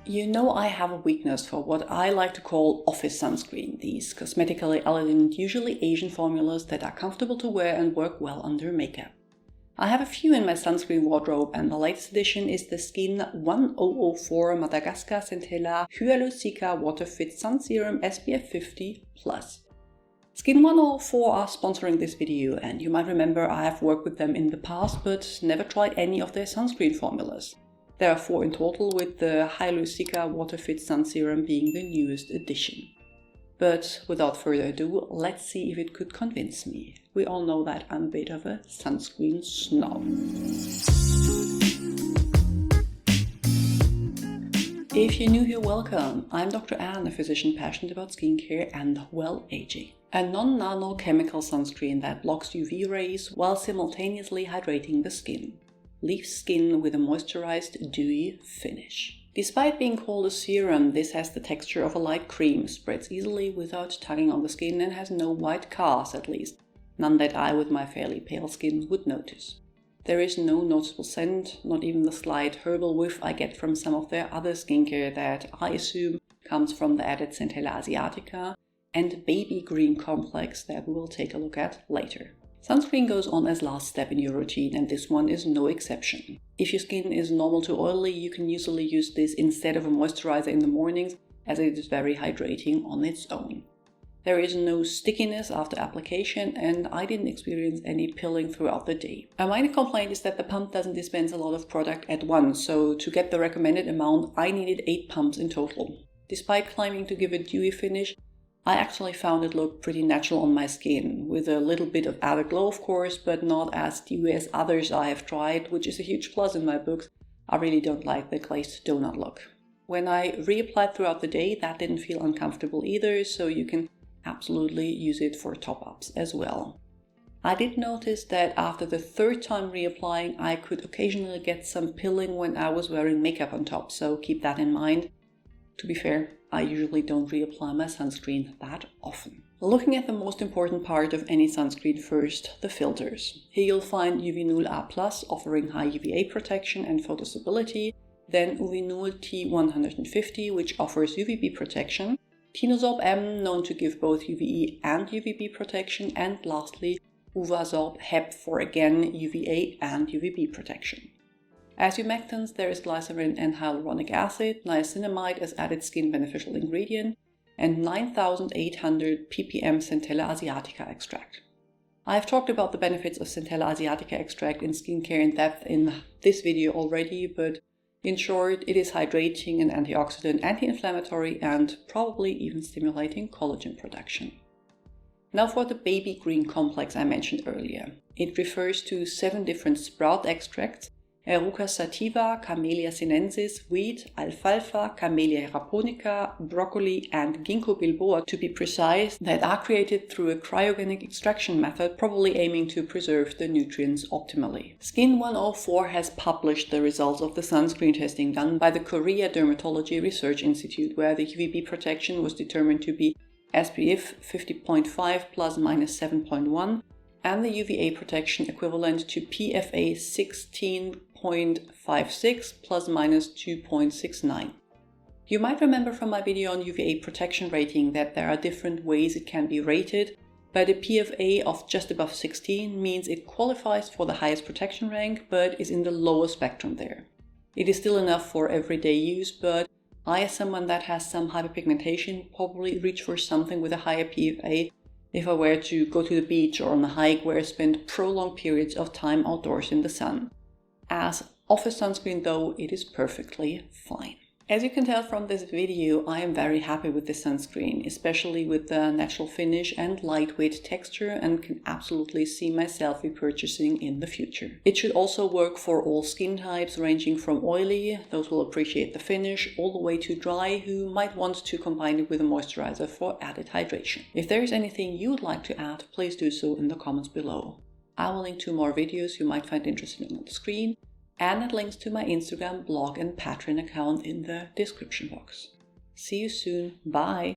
You know I have a weakness for what I like to call office sunscreen, these cosmetically elegant, usually Asian formulas that are comfortable to wear and work well under makeup. I have a few in my sunscreen wardrobe, and the latest addition is the Skin 1004 Madagascar Centella Hyaluronic Water Fit Sun Serum SPF 50+. Skin 104 are sponsoring this video, and you might remember I have worked with them in the past but never tried any of their sunscreen formulas. There are 4 in total, with the Hyaluronic Water Fit Sun Serum being the newest addition. But without further ado, let's see if it could convince me. We all know that I'm a bit of a sunscreen snob. If you're new here, welcome. I'm Dr. Anne, a physician passionate about skincare and well aging. A non-nano-chemical sunscreen that blocks UV rays while simultaneously hydrating the skin. Leaves skin with a moisturized, dewy finish. Despite being called a serum, this has the texture of a light cream, spreads easily without tugging on the skin, and has no white cast, at least none that I, with my fairly pale skin, would notice. There is no noticeable scent, not even the slight herbal whiff I get from some of their other skincare that I assume comes from the added Centella Asiatica and baby green complex that we will take a look at later. Sunscreen goes on as last step in your routine, and this one is no exception. If your skin is normal to oily, you can usually use this instead of a moisturizer in the mornings, as it is very hydrating on its own. There is no stickiness after application, and I didn't experience any pilling throughout the day. A minor complaint is that the pump doesn't dispense a lot of product at once, so to get the recommended amount I needed 8 pumps in total. Despite claiming to give a dewy finish, I actually found it looked pretty natural on my skin, with a little bit of added glow of course, but not as dewy as others I have tried, which is a huge plus in my books. I really don't like the glazed donut look. When I reapplied throughout the day, that didn't feel uncomfortable either, so you can absolutely use it for top-ups as well. I did notice that after the 3rd time reapplying, I could occasionally get some pilling when I was wearing makeup on top, so keep that in mind. To be fair, I usually don't reapply my sunscreen that often. Looking at the most important part of any sunscreen first, the filters. Here you'll find Uvinul A+, offering high UVA protection and photostability, then Uvinul T150, which offers UVB protection, Tinosorb M, known to give both UVE and UVB protection, and lastly Uvasorb HEP for again UVA and UVB protection. As humectants, there is glycerin and hyaluronic acid, niacinamide as added skin beneficial ingredient, and 9800 ppm Centella Asiatica extract. I have talked about the benefits of Centella Asiatica extract in skincare in depth in this video already, but in short, it is hydrating and antioxidant, anti-inflammatory, and probably even stimulating collagen production. Now for the baby green complex I mentioned earlier. It refers to 7 different sprout extracts: Eruca sativa, Camellia sinensis, wheat, alfalfa, Camellia japonica, broccoli, and ginkgo bilboa to be precise, that are created through a cryogenic extraction method, probably aiming to preserve the nutrients optimally. Skin 104 has published the results of the sunscreen testing done by the Korea Dermatology Research Institute, where the UVB protection was determined to be SPF 50.5 plus minus 7.1, and the UVA protection equivalent to PFA 16.56 plus minus 2.69. You might remember from my video on UVA protection rating that there are different ways it can be rated, but a PFA of just above 16 means it qualifies for the highest protection rank, but is in the lower spectrum there. It is still enough for everyday use, but I, as someone that has some hyperpigmentation, probably reach for something with a higher PFA if I were to go to the beach or on a hike where I spend prolonged periods of time outdoors in the sun. As office sunscreen though, it is perfectly fine. As you can tell from this video, I am very happy with this sunscreen, especially with the natural finish and lightweight texture, and can absolutely see myself repurchasing in the future. It should also work for all skin types, ranging from oily, those will appreciate the finish, all the way to dry, who might want to combine it with a moisturizer for added hydration. If there is anything you would like to add, please do so in the comments below. I will link to more videos you might find interesting on the screen, and add links to my Instagram, blog, and Patreon account in the description box. See you soon. Bye!